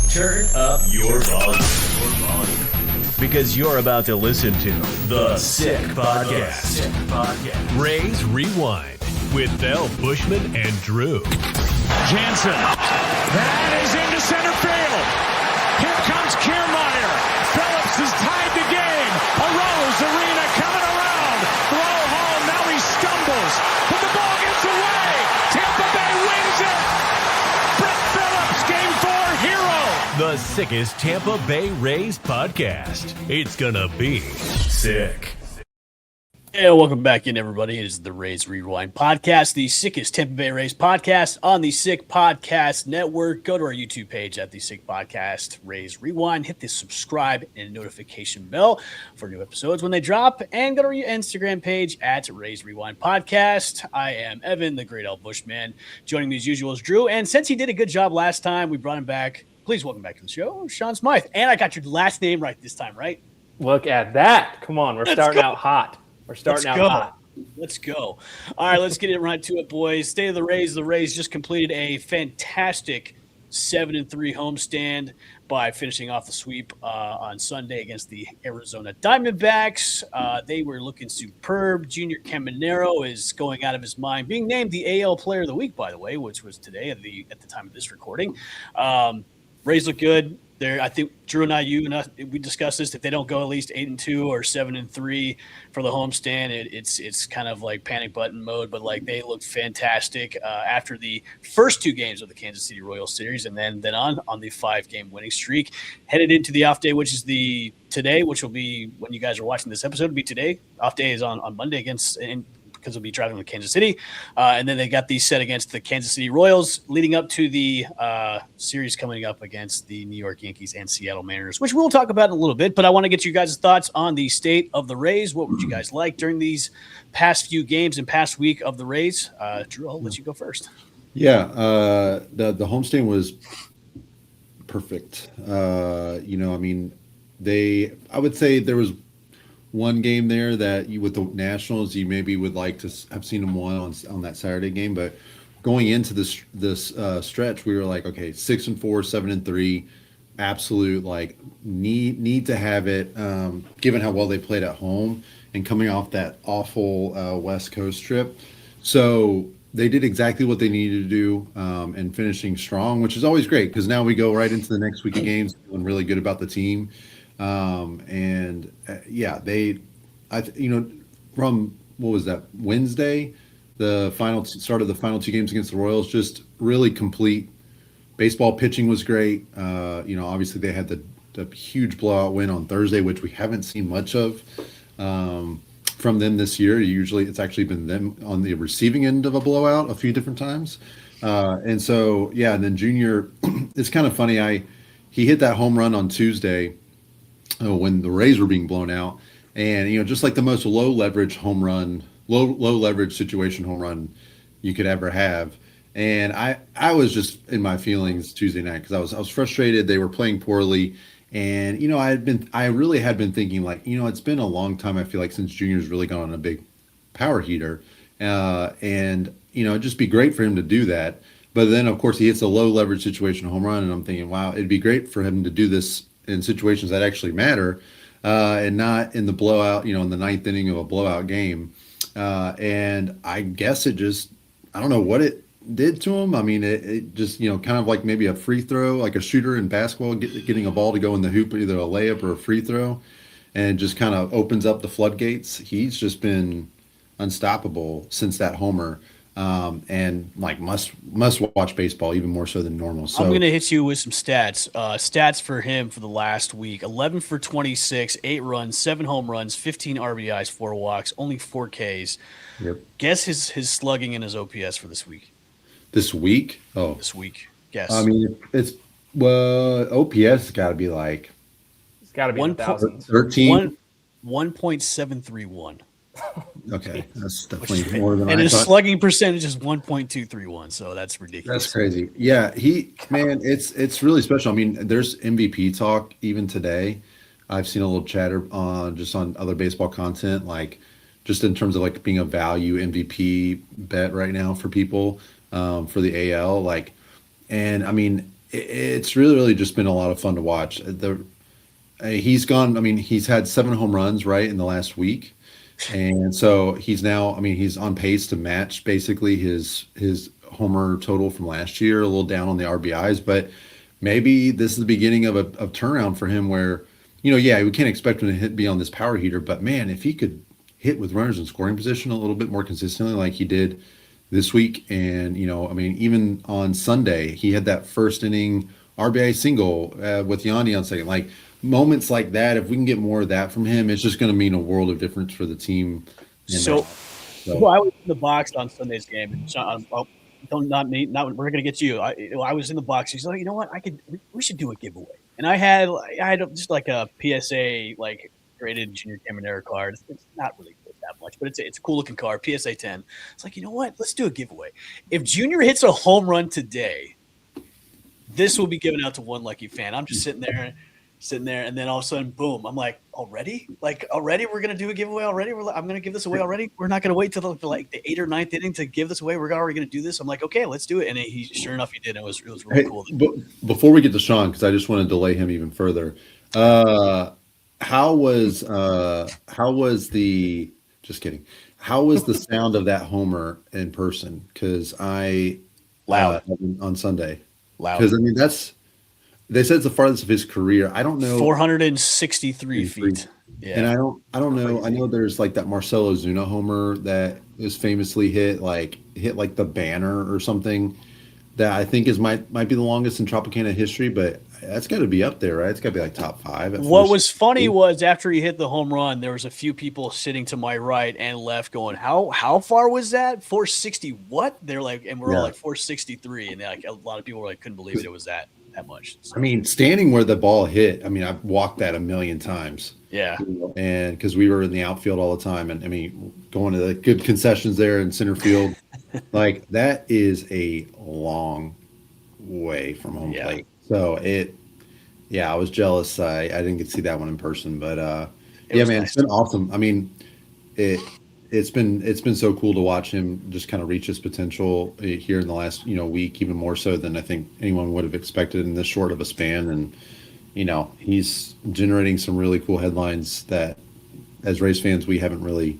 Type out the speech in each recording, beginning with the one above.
Turn up your volume. Because you're about to listen to The Sick Podcast. Rays Rewind with El Bushman and Drew. Jansen. That is into center field. Here comes Kiermaier. Phillips has tied the game. Arose Arena coming around. Throw home. Now he stumbles. But the ball gets away. Tampa Bay wins it. Brett Phillips, Game 4 hero. The sickest Tampa Bay Rays podcast. It's gonna be sick. Hey, welcome back in, everybody. It is the Rays Rewind podcast, the sickest Tampa Bay Rays podcast on the Sick Podcast Network. Go to our YouTube page at the Sick Podcast Rays Rewind. Hit the subscribe and notification bell for new episodes when they drop. And go to our Instagram page at Rays Rewind Podcast. I am Evan, the Great El Bushman. Joining me as usual is Drew. And since he did a good job last time, we brought him back. Please welcome back to the show, Sean Smyth. And I got your last name right this time, right? Look at that. Come on. We're starting out hot. Let's go. All right, let's get right to it, boys. State of the Rays. The Rays just completed a fantastic 7-3 homestand by finishing off the sweep on Sunday against the Arizona Diamondbacks. They were looking superb. Junior Caminero is going out of his mind, being named the AL Player of the Week, by the way, which was today at the time of this recording. Rays look good. I think Drew and we discussed this. If they don't go at least 8-2 or 7-3 for the homestand, it's kind of like panic button mode. But like they looked fantastic after the first two games of the Kansas City Royals series, and then on the 5-game winning streak, headed into the off day, which is today, which will be when you guys are watching this episode. It'll be today. Off day is on Monday because they'll be driving to Kansas City. And then they got these set against the Kansas City Royals leading up to the series coming up against the New York Yankees and Seattle Mariners, which we'll talk about in a little bit. But I want to get you guys' thoughts on the state of the Rays. What would you guys like during these past few games and past week of the Rays? Drew, I'll let you go first. Yeah, the homestand was perfect. I would say there was one game there that with the Nationals, you maybe would like to have seen them won on that Saturday game. But going into this stretch, we were like, okay, 6-4, 7-3, absolute like need to have it. Given how well they played at home and coming off that awful West Coast trip, so they did exactly what they needed to do and finishing strong, which is always great because now we go right into the next week of games feeling really good about the team. From what was that Wednesday, the start of the final two games against the Royals, just really complete. Baseball pitching was great. Obviously they had the huge blowout win on Thursday, which we haven't seen much of from them this year. Usually it's actually been them on the receiving end of a blowout a few different times. And then Junior, it's kind of funny. He hit that home run on Tuesday when the Rays were being blown out, and just like the most low leverage situation home run you could ever have. And I was just in my feelings Tuesday night because I was frustrated. They were playing poorly, and I really had been thinking like it's been a long time, I feel like, since Junior's really gone on a big power heater, and it'd just be great for him to do that. But then of course he hits a low leverage situation home run, and I'm thinking, wow, it'd be great for him to do this in situations that actually matter, and not in the blowout, in the ninth inning of a blowout game. And I guess I don't know what it did to him. I mean, it just, kind of like maybe a free throw, like a shooter in basketball, getting a ball to go in the hoop, either a layup or a free throw, and just kind of opens up the floodgates. He's just been unstoppable since that homer. And like must watch baseball even more so than normal. So I'm going to hit you with some stats. Stats for him for the last week: 11 for 26, 8 runs, 7 home runs, 15 RBIs, 4 walks, only 4 Ks. Yep. Guess his slugging and his OPS for this week. This week? Oh, this week. Guess. I mean, OPS got to be like. It's got to be 13. 1.731. Okay, that's definitely more than I thought. And his slugging percentage is 1.231, so that's ridiculous. That's crazy. Yeah, it's really special. I mean, there's MVP talk even today. I've seen a little chatter on other baseball content, like just in terms of like being a value MVP bet right now for people for the AL. Like, and I mean, it's really just been a lot of fun to watch. He's gone. I mean, he's had 7 home runs right in the last week, and so he's now. I mean, he's on pace to match basically his homer total from last year. A little down on the RBIs, but maybe this is the beginning of a turnaround for him. Where yeah, we can't expect him to be on this power heater, but man, if he could hit with runners in scoring position a little bit more consistently, like he did this week, and I mean, even on Sunday, he had that first inning RBI single with Yanni on second, like. Moments like that, if we can get more of that from him, it's just going to mean a world of difference for the team. So well, I was in the box on Sunday's game, and Sean, not me. Not we're going to get you. I was in the box. He's like, you know what? We should do a giveaway. And I had just like a PSA like graded Junior Caminera card. It's not really good that much, but it's a cool looking card. PSA 10. It's like, you know what? Let's do a giveaway. If Junior hits a home run today, this will be given out to one lucky fan. I'm just sitting there, and then all of a sudden, boom! I'm like, already we're gonna do a giveaway already. I'm gonna give this away already. We're not gonna wait till the 8th or 9th inning to give this away. We're already gonna do this. I'm like, okay, let's do it. And sure enough, he did. It was really cool. But before we get to Sean, because I just want to delay him even further, how was the? Just kidding. How was the sound of that homer in person? Because loud on Sunday. Loud. Because I mean they said it's the farthest of his career. I don't know. 463 feet. Yeah. And I don't know. I know there's like that Marcelo Zuna homer that is famously hit like the banner or something that I think might be the longest in Tropicana history, but that's got to be up there, right? It's got to be like top 5. What was funny was after he hit the home run, there was a few people sitting to my right and left going, how far was that? 460 what? They're like, and we're all like 463, and like a lot of people were like couldn't believe it was that much. So. I mean, standing where the ball hit, I mean, I've walked that a million times. Yeah. And because we were in the outfield all the time, and I mean, going to the good concessions there in center field, like that is a long way from home plate. So I was jealous. I didn't get to see that one in person, but man, nice. It's been awesome. I mean, it's been so cool to watch him just kind of reach his potential here in the last week, even more so than I think anyone would have expected in this short of a span. And he's generating some really cool headlines that, as Rays fans, we haven't really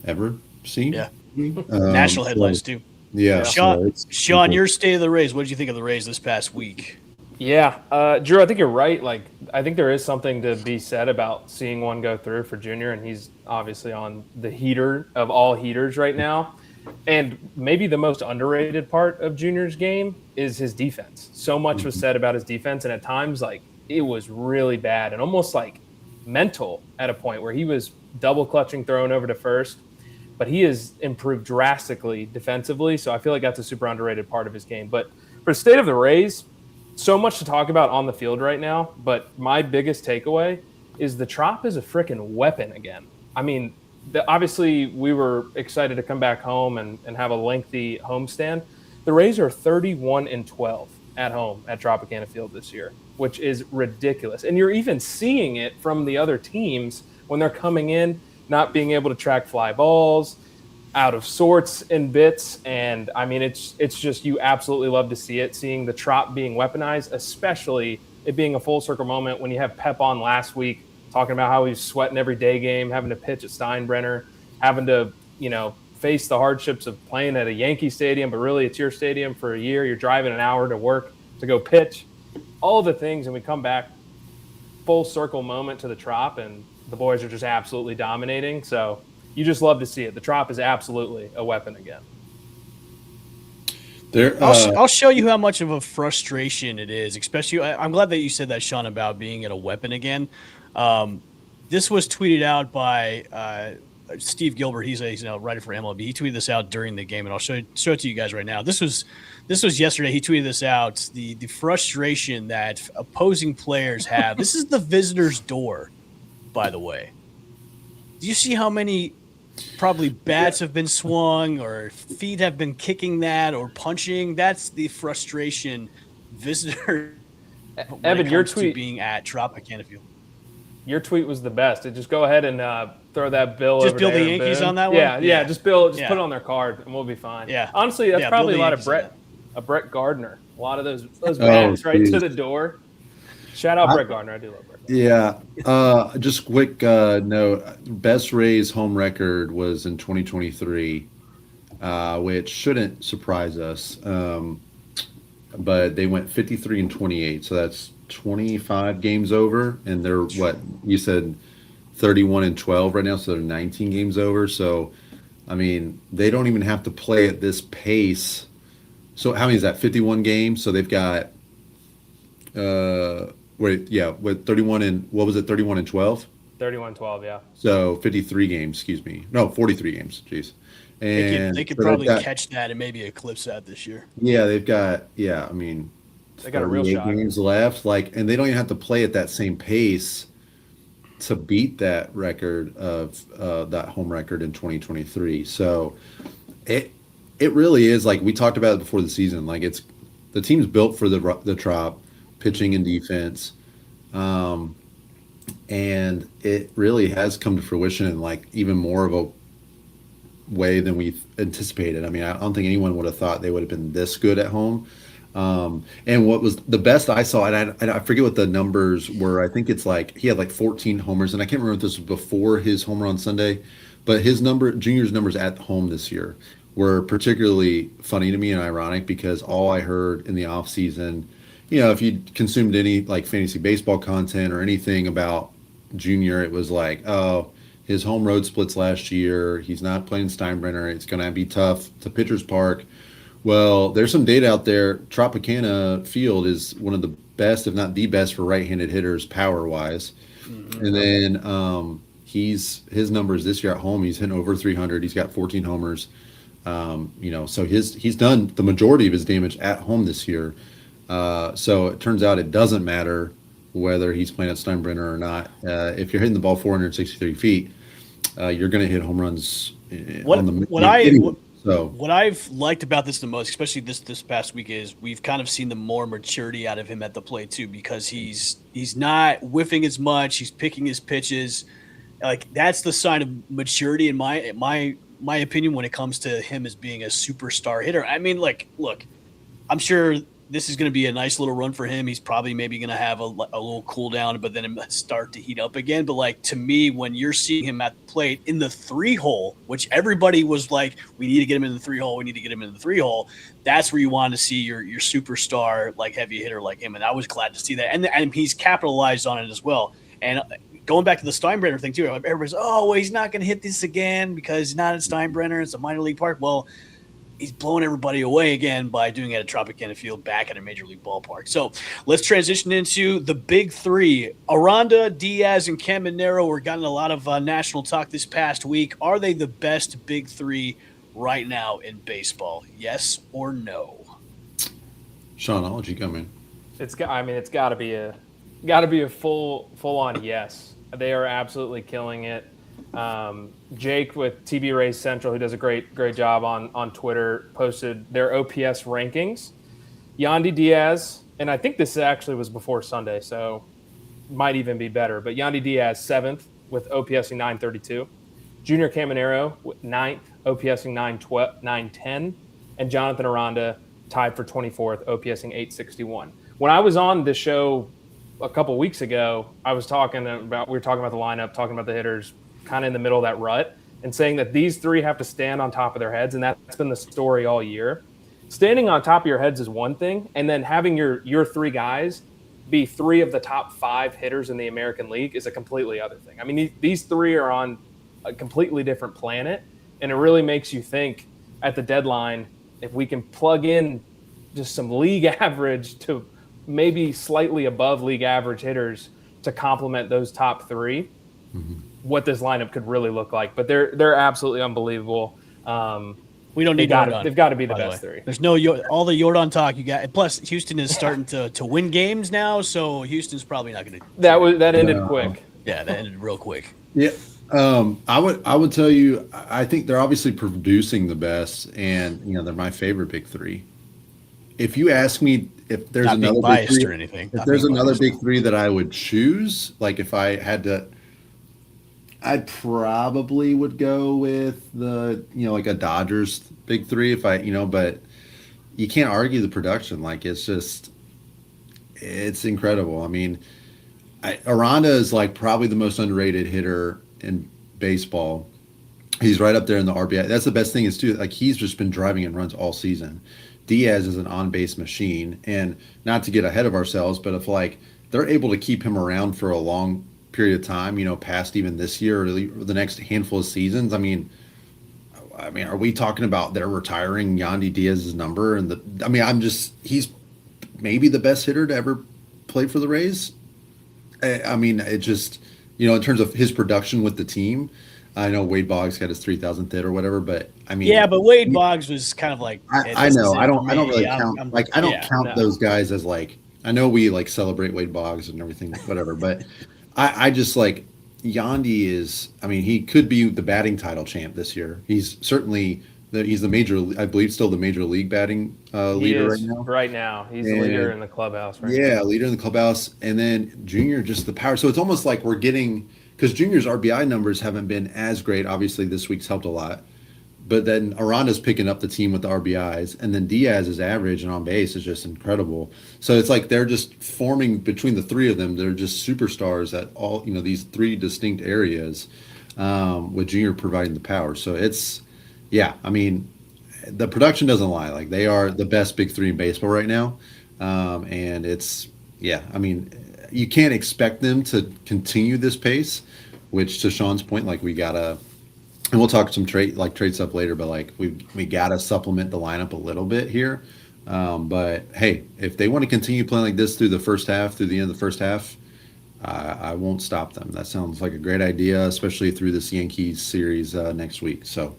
ever seen. Yeah, national headlines too. Yeah, Sean, your state of the Rays. What did you think of the Rays this past week? Yeah, Drew, I think you're right. Like, I think there is something to be said about seeing one go through for Junior, and he's obviously on the heater of all heaters right now. And maybe the most underrated part of Junior's game is his defense. So much was said about his defense, and at times, like, it was really bad and almost like mental at a point where he was double clutching, throwing over to first. But he has improved drastically defensively, so I feel like that's a super underrated part of his game. But for the state of the Rays, so much to talk about on the field right now, but my biggest takeaway is the Trop is a freaking weapon again. I mean, obviously we were excited to come back home and have a lengthy homestand. The Rays are 31-12 at home at Tropicana Field this year, which is ridiculous. And you're even seeing it from the other teams when they're coming in, not being able to track fly balls, out of sorts in bits. And I mean, it's just, you absolutely love to see it, seeing the Trop being weaponized, especially it being a full circle moment when you have Pep on last week talking about how he's sweating every day game, having to pitch at Steinbrenner, having to, face the hardships of playing at a Yankee stadium, but really it's your stadium for a year. You're driving an hour to work to go pitch, all the things. And we come back full circle moment to the Trop, and the boys are just absolutely dominating. So you just love to see it. The Trop is absolutely a weapon again. I'll show you how much of a frustration it is, especially. I'm glad that you said that, Sean, about being at a weapon again. This was tweeted out by Steve Gilbert. He's a writer for MLB. He tweeted this out during the game, and I'll show it to you guys right now. This was yesterday. He tweeted this out. The frustration that opposing players have. This is the visitor's door, by the way. Do you see how many probably bats have been swung or feet have been kicking that or punching? That's the frustration visitor. Evan, your tweet being at Tropicana Field. Your tweet was the best. Just go ahead and throw that bill. Just over build there the Yankees on that one. Yeah. Just put it on their card and we'll be fine. Yeah. Honestly, that's probably a lot of a Brett Gardner. A lot of those bats right to the door. Shout out Brett Gardner. I do love Brett Gardner. Yeah. Just quick note. Best Rays home record was in 2023, which shouldn't surprise us. But they went 53 and 28. So that's 25 games over. And they're what you said, 31 and 12 right now. So they're 19 games over. So, I mean, they don't even have to play at this pace. So how many is that? 51 games. So they've got, with 31 and what was it? 31 and 12. 31-12, yeah. So 53 games. Excuse me. No, 43 games. Jeez. And they could probably catch that and maybe eclipse that this year. Yeah, they've got. Yeah, I mean, they got a real shot. Games left. And they don't even have to play at that same pace to beat that record of that home record in 2023. So it really is like we talked about it before the season. Like it's the team's built for the Trop, pitching and defense, and it really has come to fruition in like even more of a way than we anticipated. I mean, I don't think anyone would have thought they would have been this good at home. And what was the best I saw, and I forget what the numbers were. I think it's like he had like 14 homers, and I can't remember if this was before his homer on Sunday, but Junior's numbers at home this year were particularly funny to me and ironic because all I heard in the offseason, if you consumed any like fantasy baseball content or anything about Junior, it was like, oh, his home road splits last year. He's not playing Steinbrenner. It's going to be tough to Pitchers Park. Well, there's some data out there. Tropicana Field is one of the best, if not the best, for right-handed hitters power-wise. Mm-hmm. And then his numbers this year at home, he's hitting over 300. He's got 14 homers. So he's done the majority of his damage at home this year. So it turns out it doesn't matter whether he's playing at Steinbrenner or not. If you're hitting the ball 463 feet, you're going to hit home runs on the So what I've liked about this the most, especially this past week, is we've kind of seen the more maturity out of him at the plate too, because he's not whiffing as much. He's picking his pitches. Like that's the sign of maturity in my opinion when it comes to him as being a superstar hitter. I mean, like, look, I'm sure this is going to be a nice little run for him. He's probably maybe going to have a little cool down, but then start to heat up again. But like to me, when you're seeing him at the plate in the 3-hole, which everybody was like, we need to get him in the 3-hole. We need to get him in the 3-hole. That's where you want to see your superstar, like heavy hitter like him. And I was glad to see that. And he's capitalized on it as well. And going back to the Steinbrenner thing too, everybody's, oh, well, he's not going to hit this again because he's not at Steinbrenner. It's a minor league park. Well, he's blowing everybody away again by doing it at Tropicana Field back at a major league ballpark. So let's transition into the big three. Aranda, Diaz, and Caminero were getting a lot of national talk this past week. Are they the best big three right now in baseball? Yes or no? Sean, I'll let you come in. It's got to be a full on yes. They are absolutely killing it. Jake with TB Rays Central, who does a great job on Twitter, posted their OPS rankings. Yandy Diaz, and I think this actually was before Sunday, so might even be better. But Yandy Diaz, 7th with OPSing 932. Junior Caminero, 9th, OPSing 910. And Jonathan Aranda, tied for 24th, OPSing 861. When I was on the show a couple weeks ago, we were talking about the lineup, talking about the hitters, kind of in the middle of that rut, and saying that these three have to stand on top of their heads, and that's been the story all year. Standing on top of your heads is one thing, and then having your three guys be three of the top 5 hitters in the American League is a completely other thing. I mean, these three are on a completely different planet, and it really makes you think at the deadline if we can plug in just some league average to maybe slightly above league average hitters to complement those top 3. Mm-hmm. What this lineup could really look like, but they're absolutely unbelievable. We don't need Jordan. They've got to be the best 3. There's no all the Jordan talk you got. Plus, Houston is starting to win games now, so Houston's probably not going to. That ended quick. Yeah, that ended real quick. Yeah, I would tell you, I think they're obviously producing the best, and they're my favorite big 3. If you ask me if there's another big 3 or anything, if there's another big 3 that I would choose, like if I had to. I probably would go with the, like a Dodgers big 3 if I, but you can't argue the production. Like it's incredible. I mean, Aranda is like probably the most underrated hitter in baseball. He's right up there in the RBI. That's the best thing is too. Like he's just been driving in runs all season. Diaz is an on-base machine, and not to get ahead of ourselves, but if like they're able to keep him around for a long period of time, past even this year or the next handful of seasons, I mean, are we talking about they're retiring Yandy Diaz's number? He's maybe the best hitter to ever play for the Rays. I mean, it just, in terms of his production with the team, I know Wade Boggs got his 3,000th hit or whatever, but I mean, yeah, but Wade Boggs was kind of like, I know, I don't really count, I don't count those guys as like, I know we like celebrate Wade Boggs and everything, whatever, but I just like Yandy is, I mean, he could be the batting title champ this year. He's certainly he's the major, I believe, still the major league batting leader right now. Right now, he's the leader in the clubhouse. Right Yeah, now. Leader in the clubhouse, and then Junior just the power. So it's almost like we're getting because Junior's RBI numbers haven't been as great. Obviously, this week's helped a lot, but then Aranda's picking up the team with the RBIs, and then Diaz's average and on base is just incredible. So it's like they're just forming between the three of them. They're just superstars at all these three distinct areas, with Junior providing the power. So it's. Yeah, I mean, the production doesn't lie. Like they are the best big three in baseball right now, and I mean, you can't expect them to continue this pace. Which, to Sean's point, like we gotta, and we'll talk some trade stuff later. But like we gotta supplement the lineup a little bit here. But hey, if they want to continue playing like this through the end of the first half, I won't stop them. That sounds like a great idea, especially through this Yankees series next week. So.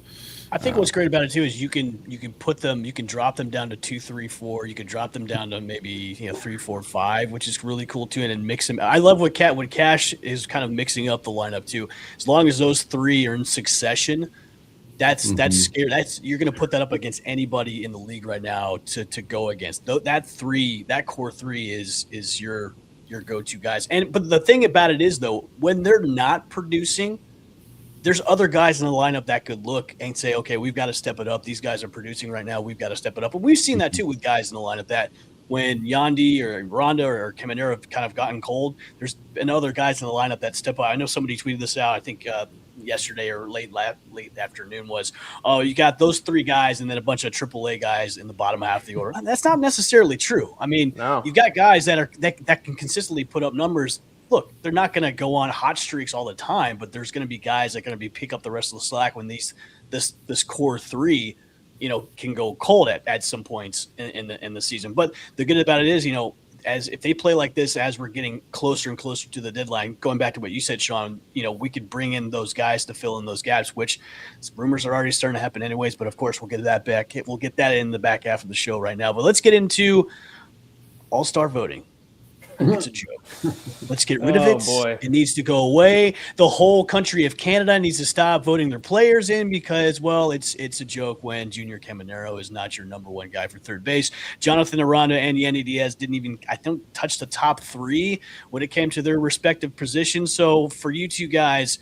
I think what's great about it too is you can put them, you can drop them down to 2, 3, 4. You can drop them down to maybe 3, 4, 5, which is really cool too, and then mix them. I love when Cash is kind of mixing up the lineup too. As long as those three are in succession, that's scary. You're going to put that up against anybody in the league right now to go against. That core three is your go-to guys. But the thing about it is though, when they're not producing, there's other guys in the lineup that could look and say, okay, we've got to step it up. These guys are producing right now. We've got to step it up. And we've seen that too with guys in the lineup that when Yandy or Ronda or Caminero have kind of gotten cold, there's been other guys in the lineup that step up. I know somebody tweeted this out, I think yesterday or late afternoon was, you got those three guys and then a bunch of AAA guys in the bottom half of the order. That's not necessarily true. I mean, You've got guys that can consistently put up numbers. Look, they're not going to go on hot streaks all the time, but there's going to be guys that are going to pick up the rest of the slack when this core three, can go cold at some points in the season. But the good about it is, as if they play like this, as we're getting closer and closer to the deadline, going back to what you said, Sean, we could bring in those guys to fill in those gaps, which rumors are already starting to happen anyways. But of course, we'll get that back. We'll get that in the back half of the show right now. But let's get into All-Star voting. It's a joke. Let's get rid of it. Boy. It needs to go away. The whole country of Canada needs to stop voting their players in because, well, it's a joke when Junior Caminero is not your number one guy for third base. Jonathan Aranda and Yandy Diaz didn't even, I think, touch the top three when it came to their respective positions. So for you two guys,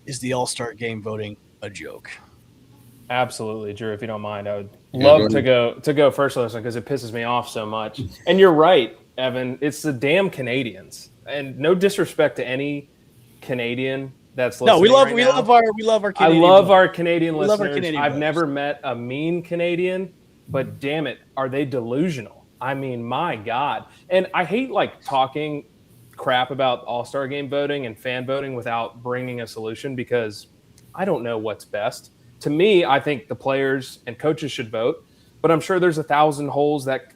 is the All-Star game voting a joke? Absolutely, Drew. If you don't mind, I would love to go first on this one because it pisses me off so much. And you're right, Evan. It's the damn Canadians, and no disrespect to any Canadian that's listening. No, we love our Canadian. I love our Canadian listeners. Our Canadian I've never met a mean Canadian, but damn it, are they delusional? I mean, my God. And I hate talking crap about All-Star game voting and fan voting without bringing a solution because I don't know what's best. To me, I think the players and coaches should vote, but I'm sure there's 1,000 holes that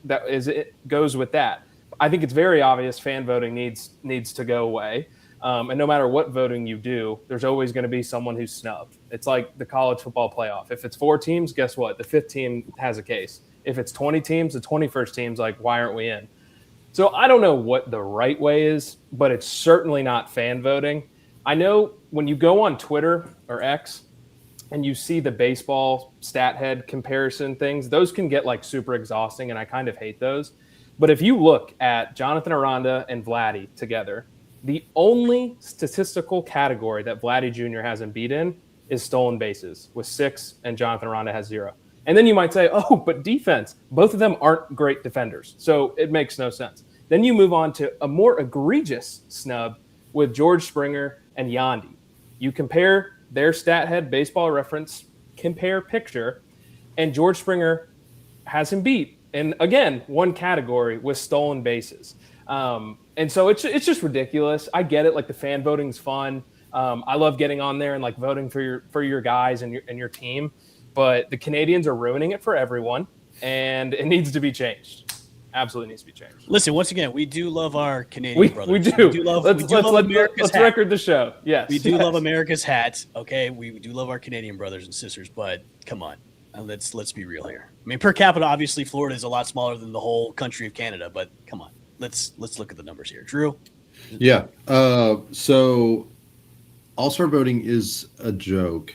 goes with that. I think it's very obvious fan voting needs to go away. And no matter what voting you do, there's always going to be someone who's snubbed. It's like the college football playoff. If it's 4 teams, guess what? The 5th team has a case. If it's 20 teams, the 21st team's like, why aren't we in? So I don't know what the right way is, but it's certainly not fan voting. I know when you go on Twitter or X and you see the baseball stat head comparison things, those can get super exhausting, and I kind of hate those. But if you look at Jonathan Aranda and Vladdy together, the only statistical category that Vladdy Jr. hasn't beat in is stolen bases with 6, and Jonathan Aranda has 0. And then you might say, oh, but defense. Both of them aren't great defenders, so it makes no sense. Then you move on to a more egregious snub with George Springer and Yandy. You compare their stat head baseball reference, compare picture, and George Springer has him beat in, again, one category with stolen bases. And so it's just ridiculous. I get it. Like, the fan voting's fun. I love getting on there and like voting for your guys and your team. But the Canadians are ruining it for everyone, and it needs to be changed. Absolutely needs to be changed. Listen, once again, we do love our Canadian brothers. We do. Let's record the show. Yes. We do love America's hats. Okay. We do love our Canadian brothers and sisters, but come on. Let's be real here. I mean, per capita, obviously, Florida is a lot smaller than the whole country of Canada, but come on. Let's look at the numbers here. Drew? Yeah. So all-star voting is a joke.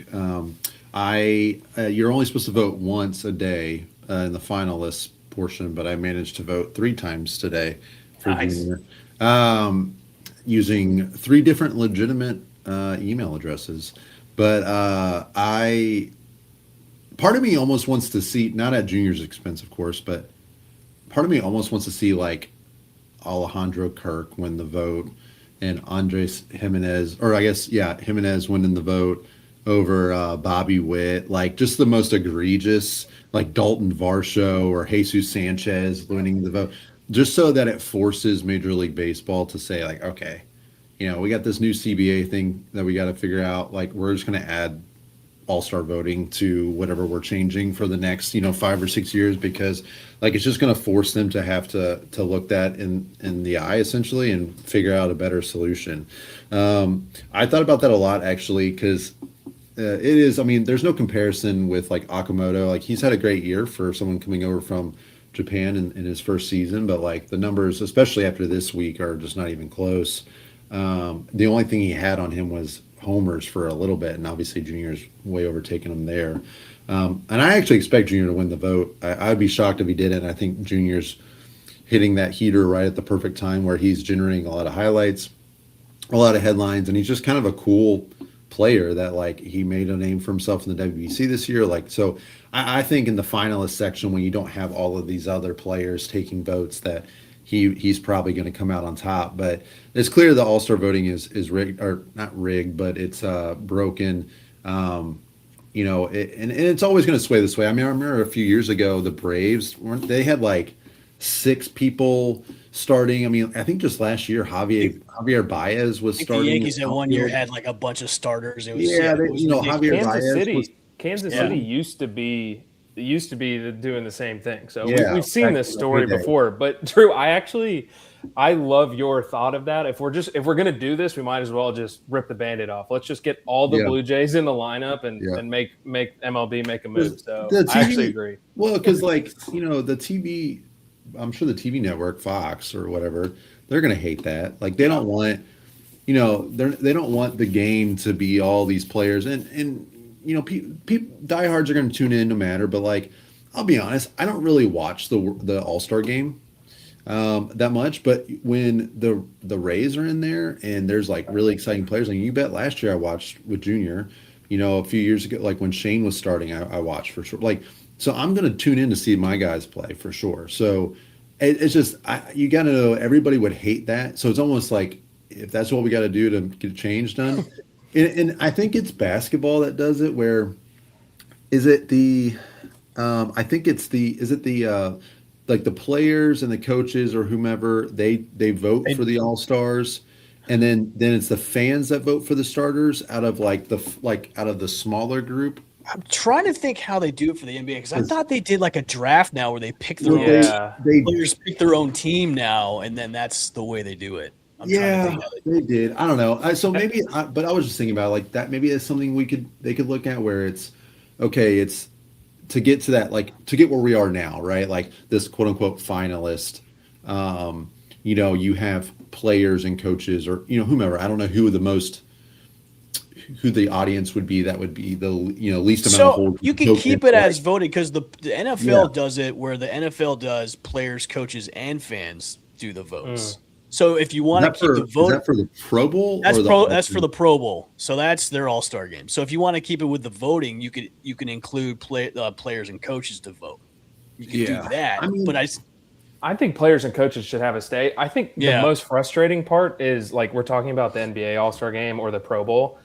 You're only supposed to vote once a day in the finalists portion, but I managed to vote 3 times today for Junior, using 3 different legitimate email addresses. But part of me almost wants to see, not at Junior's expense, of course, but part of me almost wants to see like Alejandro Kirk win the vote and Andres Jimenez, or I guess, Jimenez winning the vote over Bobby Witt, like just the most egregious, like Dalton Varsho or Jesus Sanchez winning the vote, just so that it forces Major League Baseball to say like, okay, we got this new CBA thing that we got to figure out. Like, we're just going to add all-star voting to whatever we're changing for the next 5 or 6 years, because like it's just going to force them to have to look that in the eye essentially and figure out a better solution. I thought about that a lot actually, because it is, I mean, there's no comparison with like Okamoto. Like, he's had a great year for someone coming over from Japan in his first season, but like the numbers, especially after this week, are just not even close. The only thing he had on him was homers for a little bit, and obviously Junior's way overtaken him there. And I actually expect Junior to win the vote. I'd be shocked if he didn't. I think Junior's hitting that heater right at the perfect time, where he's generating a lot of highlights, a lot of headlines, and he's just kind of a cool player that like he made a name for himself in the WBC this year. Like, so I think in the finalist section, when you don't have all of these other players taking votes, that he's probably going to come out on top. But it's clear the all-star voting is rigged, or not rigged, but it's broken. And it's always going to sway this way. I mean, I remember a few years ago, the Braves, they had like 6 people starting. I mean, I think just last year, Javier Baez was starting. The Yankees at one year had like a bunch of starters. It was, Javier Baez. Kansas City used to be doing the same thing. So we've seen this story before. But Drew, I love your thought of that. If we're going to do this, we might as well just rip the Band-Aid off. Let's just get all the Blue Jays in the lineup and make MLB make a move. So I actually agree. Well, because like, the TV, I'm sure the TV network, Fox or whatever, they're going to hate that. Like, they don't want, they don't want the game to be all these players. And diehards are going to tune in no matter. But like, I'll be honest, I don't really watch the All-Star game that much. But when the Rays are in there and there's like really exciting players, like you bet last year I watched with Junior, a few years ago, like when Shane was starting, I watched for sure. Like, so I'm going to tune in to see my guys play for sure. So it's just, you got to know, everybody would hate that. So it's almost like, if that's what we got to do to get a change done. And I think it's basketball that does it, where is it the like the players and the coaches or whomever, they vote for the All-Stars, and then it's the fans that vote for the starters out of the smaller group. I'm trying to think how they do it for the NBA, because I thought they did like a draft now where they pick their own players pick their own team now, and then that's the way they do it. They did. I don't know. So maybe, but I was just thinking about like that. Maybe it's something they could look at, where it's okay. It's to get to that, like to get where we are now, right? Like this quote unquote finalist. You have players and coaches, or whomever. I don't know who the audience would be. That would be the least amount of hold. You can keep it as voting, because the NFL does it where the NFL does players, coaches, and fans do the votes. So if you want to keep the vote, is that for the Pro Bowl? That's for the Pro Bowl. So that's their All-Star game. So if you want to keep it with the voting, you can include players and coaches to vote. You can do that. I mean, but I think players and coaches should have a say. I think the most frustrating part is like we're talking about the NBA All-Star game or the Pro Bowl.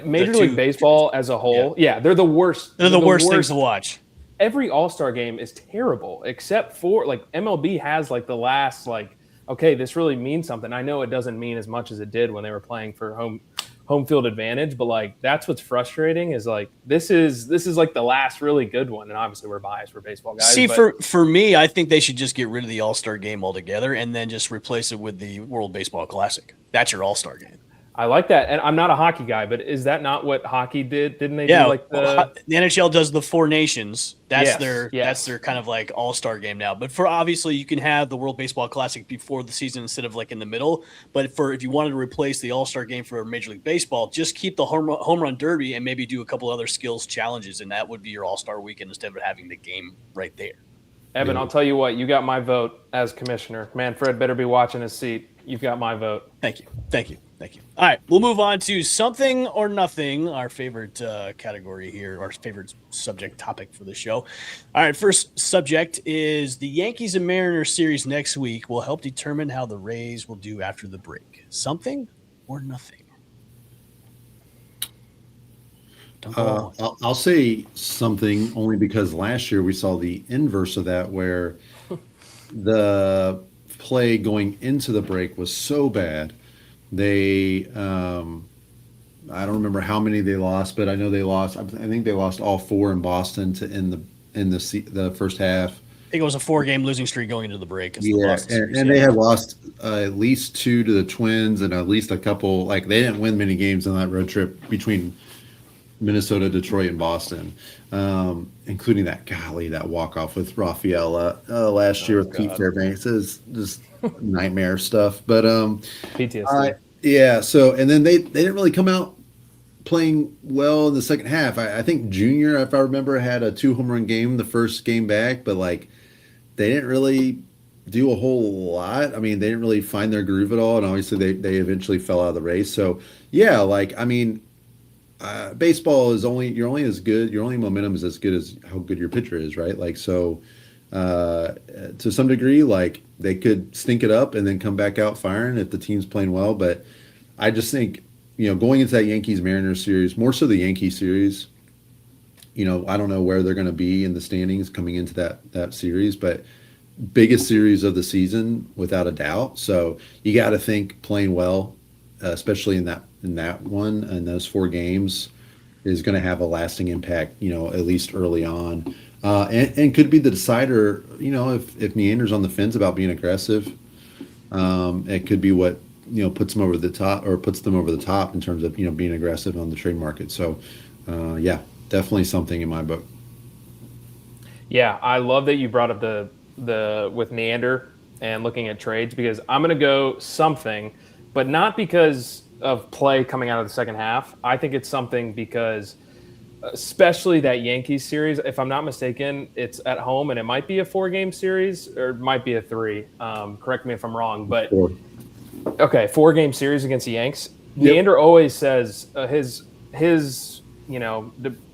Major League Baseball as a whole, they're the worst. They're the worst things to watch. Every All-Star game is terrible except for like MLB has like the last like, okay, this really means something. I know it doesn't mean as much as it did when they were playing for home field advantage, but like that's what's frustrating is like this is like the last really good one. And obviously we're biased, we're baseball guys. See, for me, I think they should just get rid of the All-Star game altogether and then just replace it with the World Baseball Classic. That's your All-Star game. I like that. And I'm not a hockey guy, but is that not what hockey did? Didn't they do like the NHL does the Four Nations. That's their kind of like all-star game now. But for obviously you can have the World Baseball Classic before the season instead of like in the middle. But if you wanted to replace the all-star game for Major League Baseball, just keep the home run derby and maybe do a couple other skills challenges, and that would be your all-star weekend instead of having the game right there. Evan, I'll tell you what, you got my vote as commissioner. Manfred better be watching his seat. You've got my vote. Thank you. All right, we'll move on to something or nothing, our favorite category here, our favorite subject topic for the show. All right, first subject is the Yankees and Mariners series next week will help determine how the Rays will do after the break. Something or nothing? I'll say something only because last year we saw the inverse of that where the play going into the break was so bad. They, I don't remember how many they lost, but I know they lost. I think they lost all 4 in Boston to end the first half. I think it was a 4-game losing streak going into the break. And they had lost at least 2 to the Twins and at least a couple. Like they didn't win many games on that road trip between Minnesota, Detroit, and Boston, including that walk-off with Rafaela last year with Pete Fairbanks. Is just nightmare stuff. But PTSD. So and then they didn't really come out playing well in the second half. I think Junior, if I remember, had a 2-home-run game the first game back, but like they didn't really do a whole lot. I mean, they didn't really find their groove at all, and obviously they eventually fell out of the race. So yeah, like I mean. Baseball is your only momentum is as good as how good your pitcher is, right? Like, so to some degree, like they could stink it up and then come back out firing if the team's playing well. But I just think, going into that Yankees-Mariners series, more so the Yankee series, I don't know where they're going to be in the standings coming into that series, but biggest series of the season without a doubt. So you got to think playing well, especially in that one and those 4 games is going to have a lasting impact, at least early on, and could be the decider. If Neander's on the fence about being aggressive, it could be what puts them over the top in terms of being aggressive on the trade market. So definitely something in my book. Yeah, I love that you brought up the with Neander and looking at trades, because I'm going to go something, but not because of play coming out of the second half. I think it's something because especially that Yankees series, if I'm not mistaken, it's at home and it might be a 4-game series or it might be a 3. Correct me if I'm wrong, but 4. Okay, 4-game series against the Yanks. Yep. Neander always says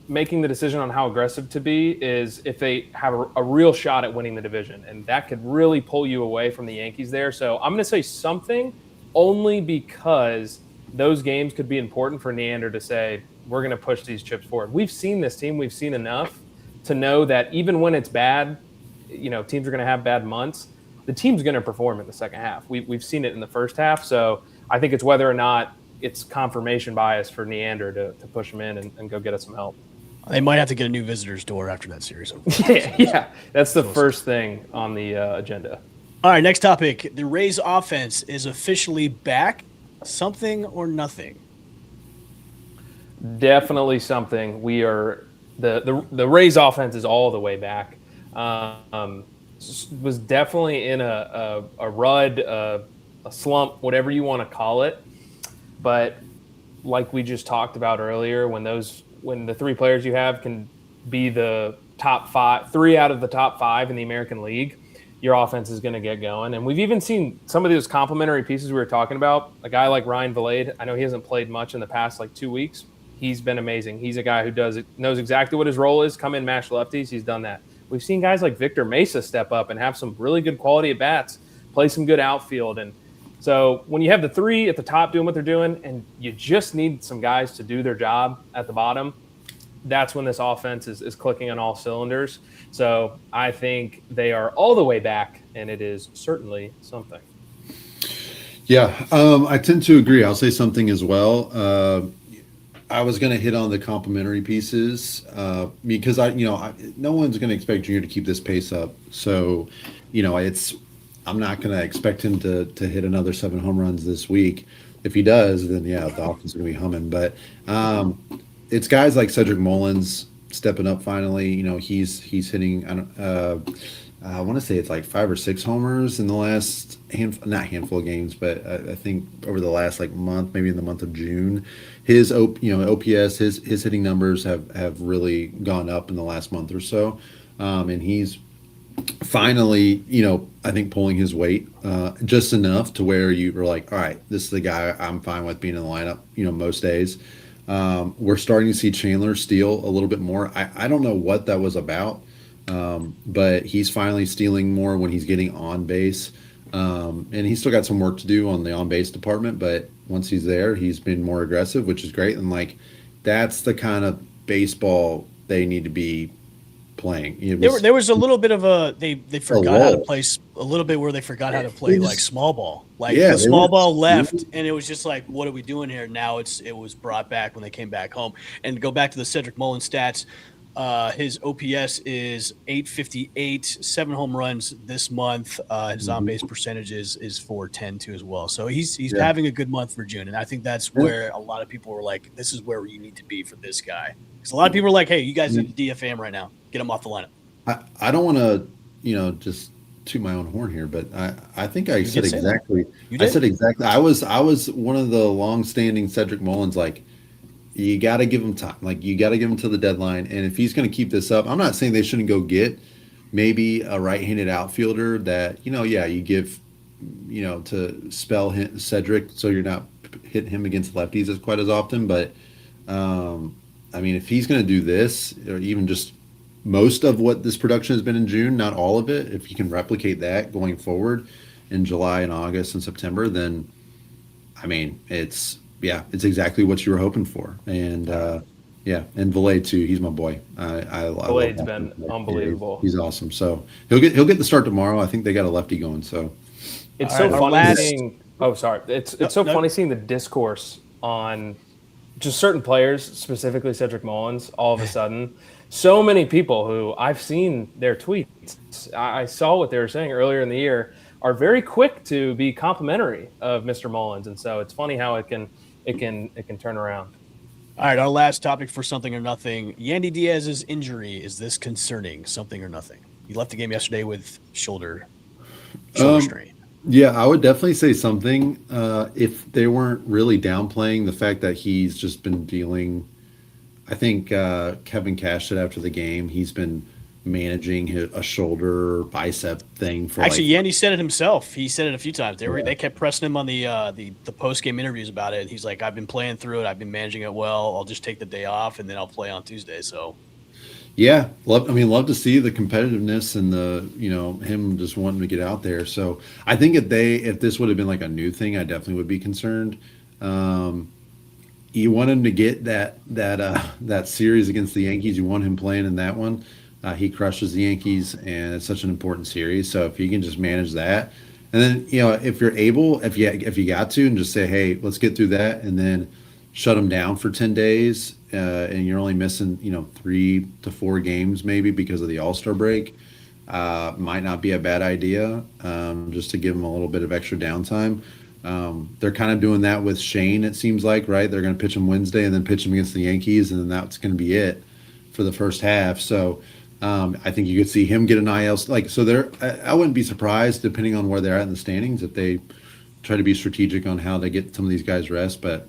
making the decision on how aggressive to be is if they have a real shot at winning the division, and that could really pull you away from the Yankees there. So I'm going to say something only because those games could be important for Neander to say, we're going to push these chips forward. We've seen this team. We've seen enough to know that even when it's bad, teams are going to have bad months. The team's going to perform in the second half. We've seen it in the first half. So I think it's whether or not it's confirmation bias for Neander to push him in and go get us some help. They might have to get a new visitor's door after that series. Yeah, that's the first thing on the agenda. All right, next topic. The Rays offense is officially back. Something or nothing? Definitely something. We are the Rays offense is all the way back. Was definitely in a rud, a slump, whatever you want to call it. But like we just talked about earlier, when the 3 players you have can be the top 5, 3 out of the top 5 in the American League, your offense is going to get going. And we've even seen some of those complementary pieces we were talking about. A guy like Ryan Valade, I know he hasn't played much in the past 2 weeks. He's been amazing. He's a guy who knows exactly what his role is. Come in, mash lefties. He's done that. We've seen guys like Victor Mesa step up and have some really good quality at bats, play some good outfield. And so when you have the three at the top doing what they're doing, and you just need some guys to do their job at the bottom, that's when this offense is clicking on all cylinders. So I think they are all the way back, and it is certainly something. Yeah, I tend to agree. I'll say something as well. I was going to hit on the complimentary pieces because no one's going to expect Junior to keep this pace up. So, I'm not going to expect him to hit another 7 home runs this week. If he does, then the offense is going to be humming. But it's guys like Cedric Mullins stepping up finally. He's hitting. I want to say it's 5 or 6 homers in the last handful of games, but I think over the last month, maybe in the month of June, his OPS, his hitting numbers have really gone up in the last month or so, and he's finally, I think pulling his weight just enough to where you were like, all right, this is the guy I'm fine with being in the lineup, most days. We're starting to see Chandler steal a little bit more. I don't know what that was about, but he's finally stealing more when he's getting on base. And he's still got some work to do on the on base department, but once he's there, he's been more aggressive, which is great. And that's the kind of baseball they need to be playing. There was a little bit of they forgot how to play a little bit where they forgot how to play small ball. The small ball left, and it was just what are we doing here? Now it was brought back when they came back home. And go back to the Cedric Mullins stats. His OPS is 858, 7 home runs this month. His on-base percentage is 410 too as well. So he's having a good month for June, and I think that's where a lot of people were like, "This is where you need to be for this guy." Because a lot of people are like, "Hey, you guys need to DFA him right now. Get him off the lineup." I don't want to, just toot my own horn here, but I think I said exactly. I said exactly. I was one of the long-standing Cedric Mullins you got to give him time. You got to give him to the deadline. And if he's going to keep this up, I'm not saying they shouldn't go get maybe a right-handed outfielder that, you give, to spell Cedric so you're not hitting him against lefties as quite as often. But, if he's going to do this, or even just most of what this production has been in June, not all of it, if you can replicate that going forward in July and August and September, then, it's exactly what you were hoping for. And and Valade too. He's my boy. Valade's been unbelievable. He's awesome. So he'll get the start tomorrow. I think they got a lefty going. So it's so funny seeing. Oh, sorry. It's funny seeing the discourse on just certain players, specifically Cedric Mullins. All of a sudden, so many people who I've seen their tweets. I saw what they were saying earlier in the year. Are very quick to be complimentary of Mr. Mullins, and so it's funny how it can turn around. All right, our last topic for Something or Nothing. Yandy Diaz's injury, is this concerning? Something or nothing? He left the game yesterday with shoulder strain. Yeah, I would definitely say something. If they weren't really downplaying the fact that he's just been dealing, I think Kevin Cash said after the game he's been managing a shoulder bicep thing for Yandy said it himself. He said it a few times. They kept pressing him on the post game interviews about it. He's like, I've been playing through it. I've been managing it well. I'll just take the day off and then I'll play on Tuesday. So yeah, love to see the competitiveness and the him just wanting to get out there. So I think if this would have been a new thing, I definitely would be concerned. You want him to get that series against the Yankees. You want him playing in that one. He crushes the Yankees, and it's such an important series. So if you can just manage that, and then if you're able, if you got to, and just say, hey, let's get through that, and then shut them down for 10 days, and you're only missing 3 to 4 games maybe because of the All-Star break, might not be a bad idea. Just to give them a little bit of extra downtime. They're kind of doing that with Shane. It seems like, right? They're going to pitch him Wednesday and then pitch him against the Yankees, and then that's going to be it for the first half. So. I think you could see him get an IL. I wouldn't be surprised, depending on where they're at in the standings, if they try to be strategic on how to get some of these guys rest. But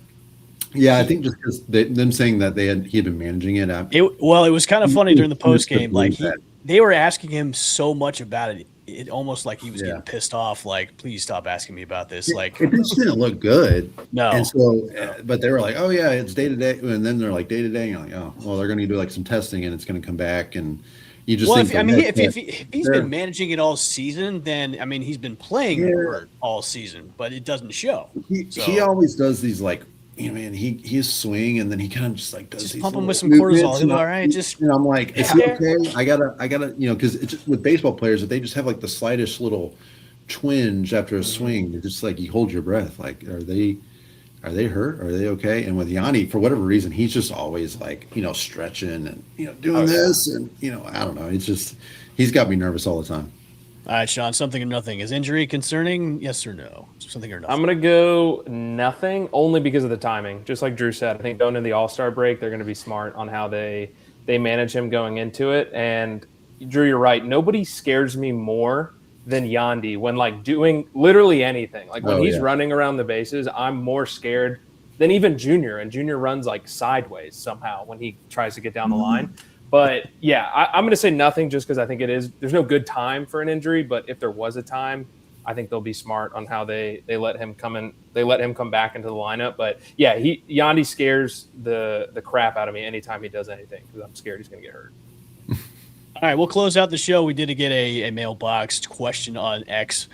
yeah, I think just because them saying that he had been managing it. It was kind of funny during the post game. They were asking him so much about it it almost like he was getting pissed off. Like, please stop asking me about this. Like, it just didn't look good. No. And so, but they were like, oh yeah, it's day to day. And then they're like day to day. You're like, oh, well, they're going to do like some testing and it's going to come back. And you just think, if he's been managing it all season, then I mean, he's been playing hurt all season, but it doesn't show. He always does these like, you know, man, he's swing and then he kind of just like does just these pump him with some cortisol. He'll be all right. Just I'm like, is he okay? I gotta, you know, because it's just, with baseball players, if they just have like the slightest little twinge after a swing, you're just like you hold your breath. Like, are they hurt? Are they okay? And with Yanni, for whatever reason, he's just always like, you know, stretching and, you know, doing this and, you know, I don't know. It's just he's got me nervous all the time. All right, Sean, something or nothing. Is injury concerning? Yes or no? Something or nothing? I'm going to go nothing, only because of the timing. Just like Drew said, I think going into the All-Star break, they're going to be smart on how they manage him going into it. And Drew, you're right. Nobody scares me more than Yandy when like doing literally anything. Like when he's running around the bases, I'm more scared than even Junior. And Junior runs like sideways somehow when he tries to get down the line. But yeah, I'm going to say nothing just because I think there's no good time for an injury. But if there was a time, I think they'll be smart on how they let him come in. They let him come back into the lineup. But yeah, Yandy scares the crap out of me anytime he does anything because I'm scared he's going to get hurt. All right, we'll close out the show. We did get a mailbox question on X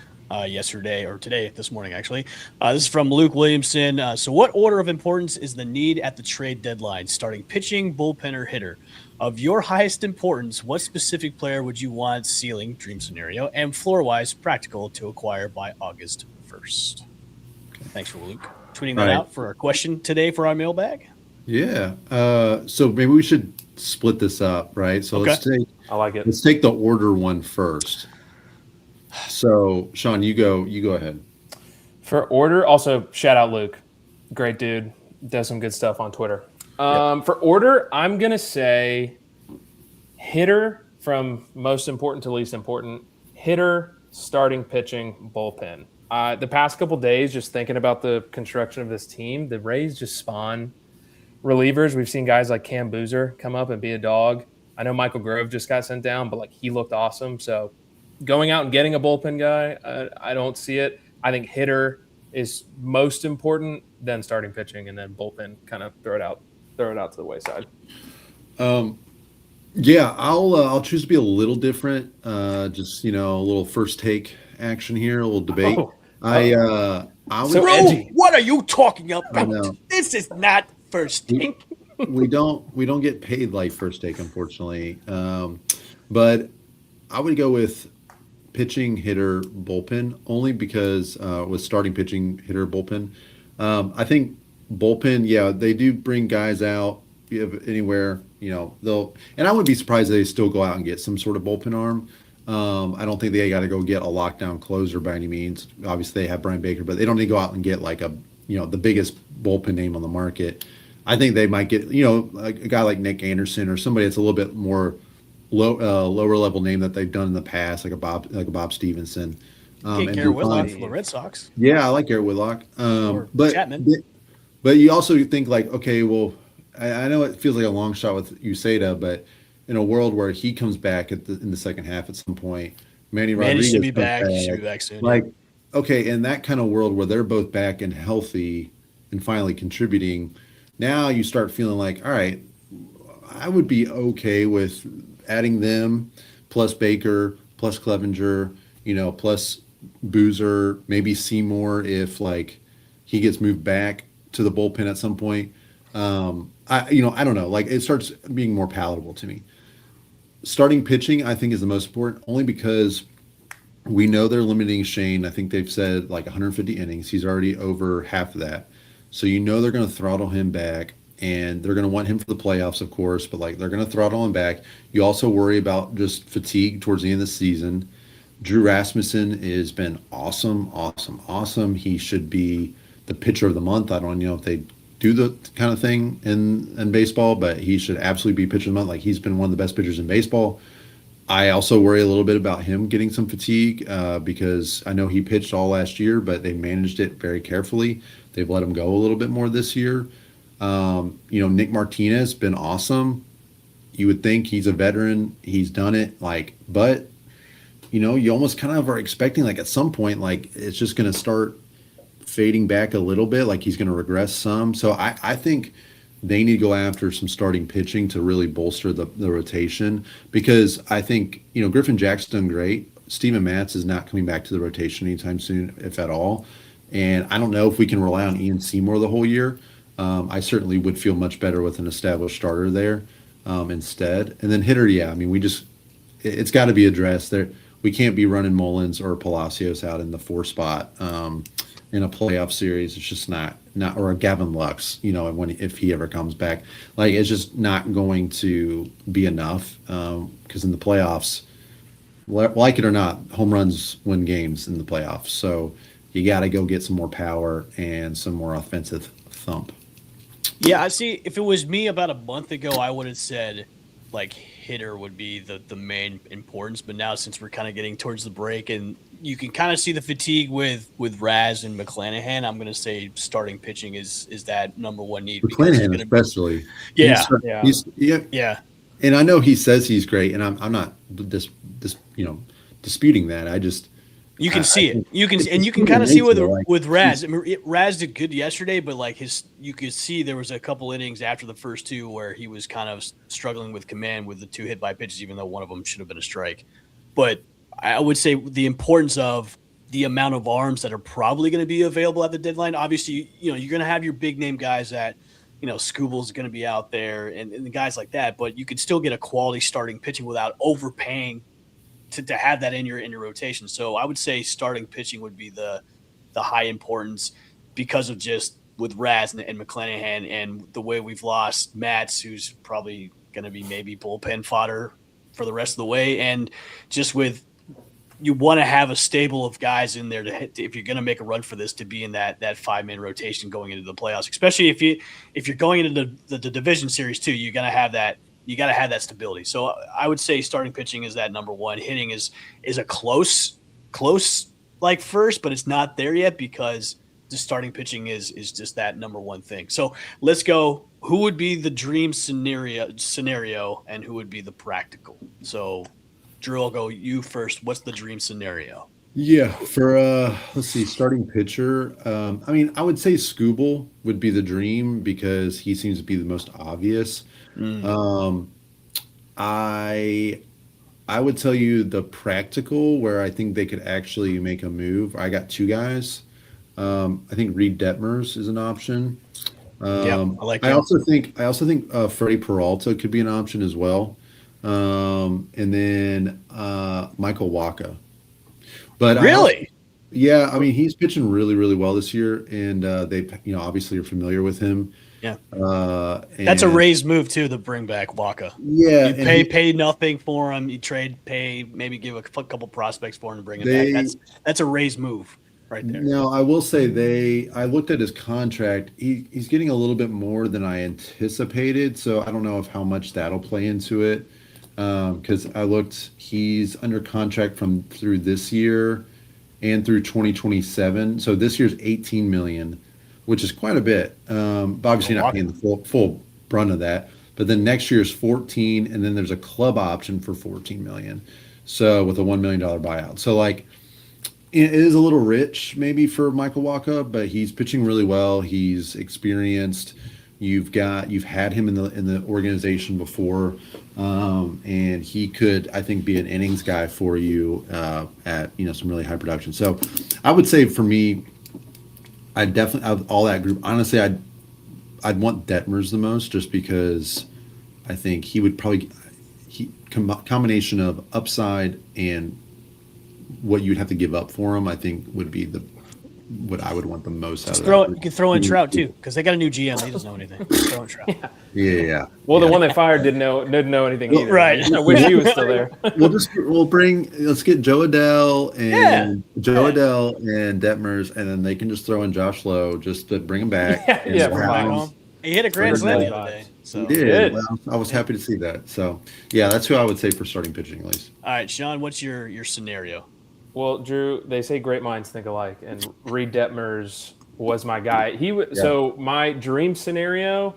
yesterday or this morning, actually. This is from Luke Williamson. So what order of importance is the need at the trade deadline? Starting pitching, bullpen, or hitter? Of your highest importance, what specific player would you want ceiling, dream scenario, and floor-wise practical to acquire by August 1st? Okay. Thanks for Luke tweeting that out for our question today for our mailbag. Yeah. So maybe we should split this up, right? So I like it. Let's take the order one first. So Sean, you go ahead. For order, also shout out Luke. Great dude. Does some good stuff on Twitter. For order, I'm going to say hitter from most important to least important. Hitter, starting pitching, bullpen. The past couple days, just thinking about the construction of this team, the Rays just spawn relievers. We've seen guys like Cam Boozer come up and be a dog. I know Michael Grove just got sent down, but like he looked awesome. So going out and getting a bullpen guy, I don't see it. I think hitter is most important, then starting pitching, and then bullpen kind of throw it out to the wayside. Yeah, I'll choose to be a little different. Just, you know, a little first take action here, a little debate. I would so edgy. What are you talking about? This is not first take. we don't get paid like first take, unfortunately. But I would go with pitching, hitter, bullpen, only because with starting pitching, hitter, bullpen. I think bullpen, they do bring guys out anywhere, you know, and I wouldn't be surprised if they still go out and get some sort of bullpen arm. I don't think they got to go get a lockdown closer by any means. Obviously they have Brian Baker, but they don't need to go out and get like the biggest bullpen name on the market. I think they might get, you know, a guy like Nick Anderson or somebody that's a little bit more lower level name that they've done in the past, like a Bob Stevenson. And Garrett Whitlock for the Red Sox. Yeah, I like Garrett Whitlock. But Chapman. But you also think like, okay, well, I know it feels like a long shot with Uceda, but in a world where he comes back in the second half at some point, Manny Rodriguez should be back. Should be back soon. Like, okay, in that kind of world where they're both back and healthy and finally contributing, now you start feeling like, all right, I would be okay with adding them plus Baker plus Clevenger, you know, plus Boozer, maybe Seymour if like he gets moved back to the bullpen at some point. I don't know. Like it starts being more palatable to me. Starting pitching, I think, is the most important, only because we know they're limiting Shane. I think they've said like 150 innings. He's already over half of that. So you know they're going to throttle him back, and they're going to want him for the playoffs, of course, but like they're going to throttle him back. You also worry about just fatigue towards the end of the season. Drew Rasmussen has been awesome. He should be the pitcher of the month. I don't know if they do the kind of thing in baseball, but he should absolutely be pitcher of the month. Like he's been one of the best pitchers in baseball. I also worry a little bit about him getting some fatigue because I know he pitched all last year, but they managed it very carefully. They've let him go a little bit more this year. Nick Martinez been awesome. You would think he's a veteran. He's done it, but you almost kind of are expecting like at some point, like it's just going to start fading back a little bit, like he's going to regress some. So I think they need to go after some starting pitching to really bolster the rotation, because I think, Griffin Jack's done great. Steven Matz is not coming back to the rotation anytime soon, if at all. And I don't know if we can rely on Ian Seymour the whole year. I certainly would feel much better with an established starter there instead. And then hitter, yeah, I mean, it's got to be addressed there. We can't be running Mullins or Palacios out in the 4 spot in a playoff series. It's just not or a Gavin Lux, if he ever comes back, like it's just not going to be enough because in the playoffs, like it or not, home runs win games in the playoffs. So you got to go get some more power and some more offensive thump. Yeah, I see. If it was me about a month ago, I would have said like hitter would be the main importance. But now, since we're kind of getting towards the break and you can kind of see the fatigue with Raz and McClanahan, I'm going to say starting pitching is that number one need. McClanahan especially. Yeah. Yeah. And I know he says he's great, and I'm not disputing that. I just you can see it. You can kind of see with Raz. I mean, Raz did good yesterday, but like you could see there was a couple innings after the first 2 where he was kind of struggling with command with the 2 hit by pitches, even though one of them should have been a strike. But I would say the importance of the amount of arms that are probably going to be available at the deadline. Obviously, you're going to have your big name guys that, Scooble's going to be out there and the guys like that, but you could still get a quality starting pitching without overpaying to have that in your rotation. So I would say starting pitching would be the high importance because of just with Raz and McClanahan and the way we've lost Matz, who's probably going to be maybe bullpen fodder for the rest of the way. And just with, you want to have a stable of guys in there if you're going to make a run for this, to be in that 5-man rotation going into the playoffs, especially if you're going into the division series too, you're going to have that. You got to have that stability. So I would say starting pitching is that number one. Hitting is a close like first, but it's not there yet because the starting pitching is just that number one thing. So let's go. Who would be the dream scenario and who would be the practical? So Drew, I'll go you first. What's the dream scenario? Yeah, for let's see, starting pitcher. I mean, I would say Scooble would be the dream because he seems to be the most obvious. I would tell you the practical where I think they could actually make a move. I got 2 guys. I think Reed Detmers is an option. I like that. I also think Freddie Peralta could be an option as well. And then Michael Wacha. But really, I mean, he's pitching really, really well this year, and they, obviously are familiar with him. Yeah, that's a Rays move too to bring back Wacha. Yeah, you pay nothing for him. You pay, maybe give a couple prospects for him to bring him back. That's a Rays move right there. Now, I will say I looked at his contract. He's getting a little bit more than I anticipated, so I don't know how much that'll play into it. Because I looked, he's under contract through this year and through 2027. So this year's $18 million, which is quite a bit. But obviously not paying the full brunt of that. But then next year's 14, and then there's a club option for $14 million. So with a $1 million buyout. So like it is a little rich maybe for Michael Wacha, but he's pitching really well. He's experienced. You've had him in the organization before, and he could, I think, be an innings guy for you at some really high production. So I would say for me, I definitely of all that group. Honestly, I'd want Detmers the most, just because I think he would probably combination of upside and what you'd have to give up for him, I think would be what I would want the most out of that. You can throw in Trout too, because they got a new GM. He doesn't know anything. Throw in Trout. Yeah. Well, the one they fired didn't know anything either. Right. I wish he was still there. Let's get Joe Adell and Detmers, and then they can just throw in Josh Lowe just to bring him back. He hit a grand slam the other day. So. He did. Well, I was happy to see that. So yeah, that's who I would say for starting pitching at least. All right, Sean, what's your scenario? Well, Drew, they say great minds think alike, and Reed Detmers was my guy. So my dream scenario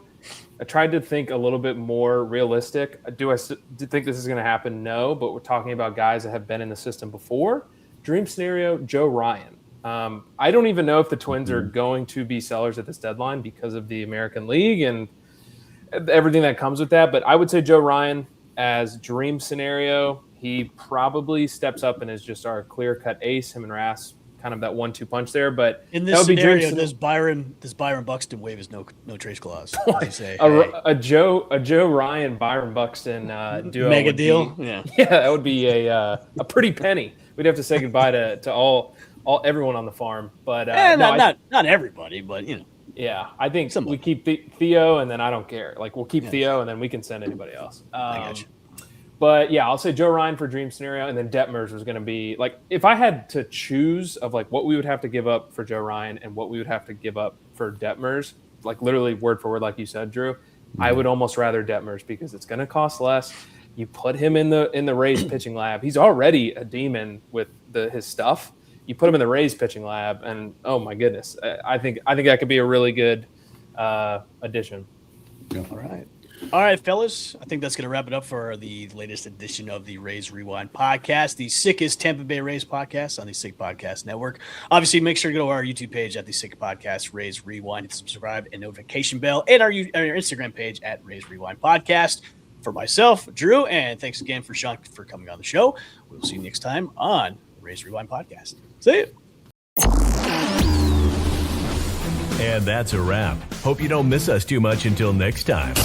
I tried to think a little bit more realistic. Do I think this is going to happen? No, but we're talking about guys that have been in the system before. Dream scenario, Joe Ryan. I don't even know if the Twins are going to be sellers at this deadline because of the American League and everything that comes with that. But I would say Joe Ryan as dream scenario. He probably steps up and is just our clear-cut ace, him and Rass, kind of that 1-2 punch there. But in this scenario, does Byron Buxton waive his no trade clause? Say, a Joe Ryan Byron Buxton duo mega deal. Yeah, that would be a pretty penny. We'd have to say goodbye to all everyone on the farm. But not everybody, but you know. Yeah, I think we keep Theo, and then I don't care. Like we'll keep Theo, and then we can send anybody else. I got you. But yeah, I'll say Joe Ryan for dream scenario, and then Detmers was going to be like if I had to choose of like what we would have to give up for Joe Ryan and what we would have to give up for Detmers, like literally word for word, like you said, Drew, I would almost rather Detmers because it's going to cost less. You put him in the Rays pitching lab. He's already a demon with his stuff. You put him in the Rays pitching lab, and oh my goodness, I think that could be a really good addition. Yeah. All right, fellas. I think that's going to wrap it up for the latest edition of the Rays Rewind podcast, the sickest Tampa Bay Rays podcast on the Sick Podcast Network. Obviously, make sure to go to our YouTube page at the Sick Podcast Rays Rewind, subscribe and notification bell, and our Instagram page at Rays Rewind Podcast. For myself, Drew, and thanks again for Sean for coming on the show. We'll see you next time on Rays Rewind Podcast. See you. And that's a wrap. Hope you don't miss us too much until next time.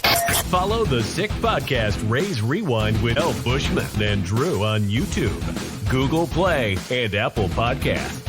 Follow the Sick Podcast Rays Rewind with El Bushman and Drew on YouTube, Google Play, and Apple Podcasts.